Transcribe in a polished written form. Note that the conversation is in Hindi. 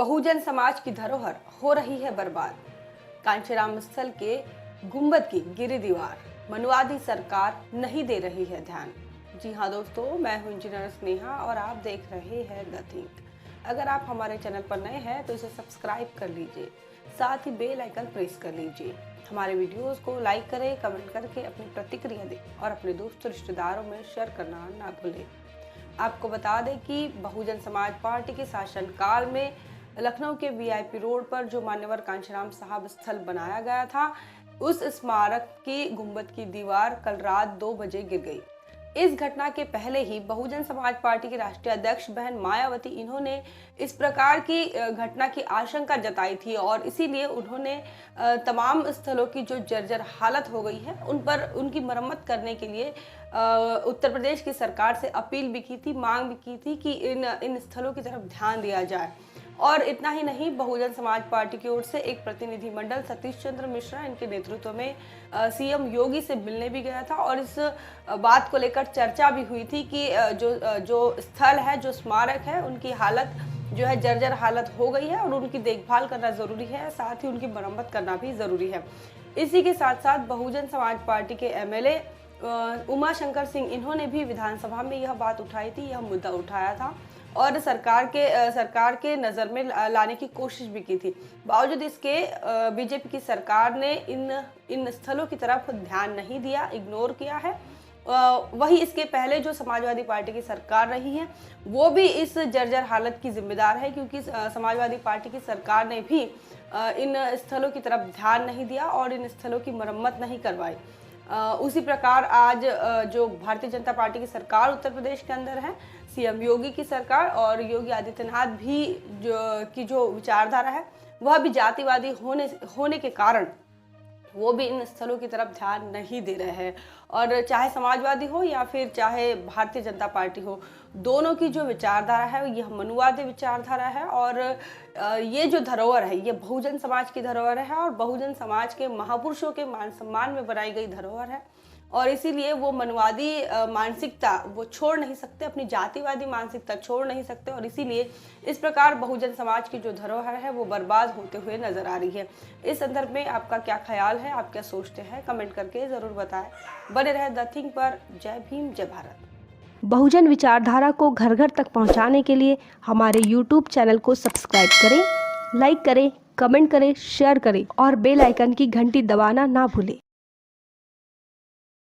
बहुजन समाज की धरोहर हो रही है बर्बाद। कांचीराम स्थल के गुंबद की गिरी दीवार, मनुवादी सरकार नहीं दे रही है ध्यान। जी हाँ दोस्तों, मैं हूं इंजीनियर स्नेहा और आप देख रहे हैं द थिंक। अगर आप हमारे चैनल पर नए हैं तो इसे सब्सक्राइब कर लीजिए, साथ ही बेल आइकन प्रेस कर लीजिए। हमारे वीडियोस को लाइक करें, कमेंट करके अपनी प्रतिक्रिया दें और अपने दोस्तों रिश्तेदारों में शेयर करना ना भूलें। आपको बता दें कि बहुजन समाज पार्टी के शासनकाल में लखनऊ के वीआईपी रोड पर जो मान्यवर कांचीराम साहब स्थल बनाया गया था, उस स्मारक की गुंबद की दीवार कल रात 2 बजे गिर गई। इस घटना के पहले ही बहुजन समाज पार्टी के राष्ट्रीय अध्यक्ष बहन मायावती इन्होंने इस प्रकार की घटना की आशंका जताई थी और इसीलिए उन्होंने तमाम स्थलों की जो जर्जर हालत हो गई है उन पर उनकी मरम्मत करने के लिए उत्तर प्रदेश की सरकार से अपील भी की थी, मांग भी की थी कि इन स्थलों की तरफ ध्यान दिया जाए। और इतना ही नहीं, बहुजन समाज पार्टी की ओर से एक प्रतिनिधि मंडल सतीश चंद्र मिश्रा इनके नेतृत्व में सीएम योगी से मिलने भी गया था और इस बात को लेकर चर्चा भी हुई थी कि जो स्थल है, जो स्मारक है, उनकी हालत जो है जर्जर हालत हो गई है और उनकी देखभाल करना जरूरी है, साथ ही उनकी मरम्मत करना भी जरूरी है। इसी के साथ साथ बहुजन समाज पार्टी के एमएलए उमा शंकर सिंह इन्होंने भी विधानसभा में यह बात उठाई थी, यह मुद्दा उठाया था और सरकार के नज़र में लाने की कोशिश भी की थी। बावजूद इसके बीजेपी की सरकार ने इन स्थलों की तरफ ध्यान नहीं दिया, इग्नोर किया है। वही इसके पहले जो समाजवादी पार्टी की सरकार रही है वो भी इस जर्जर हालत की जिम्मेदार है, क्योंकि समाजवादी पार्टी की सरकार ने भी इन स्थलों की तरफ ध्यान नहीं दिया और इन स्थलों की मरम्मत नहीं करवाई। उसी प्रकार आज जो भारतीय जनता पार्टी की सरकार उत्तर प्रदेश के अंदर है, सीएम योगी की सरकार और योगी आदित्यनाथ भी जो विचारधारा है वह भी जातिवादी होने के कारण वो भी इन स्थलों की तरफ ध्यान नहीं दे रहे हैं। और चाहे समाजवादी हो या फिर चाहे भारतीय जनता पार्टी हो, दोनों की जो विचारधारा है यह मनुवादी विचारधारा है और ये जो धरोहर है ये बहुजन समाज की धरोहर है और बहुजन समाज के महापुरुषों के मान सम्मान में बनाई गई धरोहर है। और इसीलिए वो मनुवादी मानसिकता वो छोड़ नहीं सकते, अपनी जातिवादी मानसिकता छोड़ नहीं सकते और इसीलिए इस प्रकार बहुजन समाज की जो धरोहर है वो बर्बाद होते हुए नजर आ रही है। इस संदर्भ में आपका क्या ख्याल है, आप क्या सोचते हैं, कमेंट करके ज़रूर बताएं। बने रहे द थिंक पर। जय भीम, जय भारत। बहुजन विचारधारा को घर घर तक पहुंचाने के लिए हमारे YouTube चैनल को सब्सक्राइब करें, लाइक करें, कमेंट करें, शेयर करें और बेल आइकन की घंटी दबाना ना भूलें।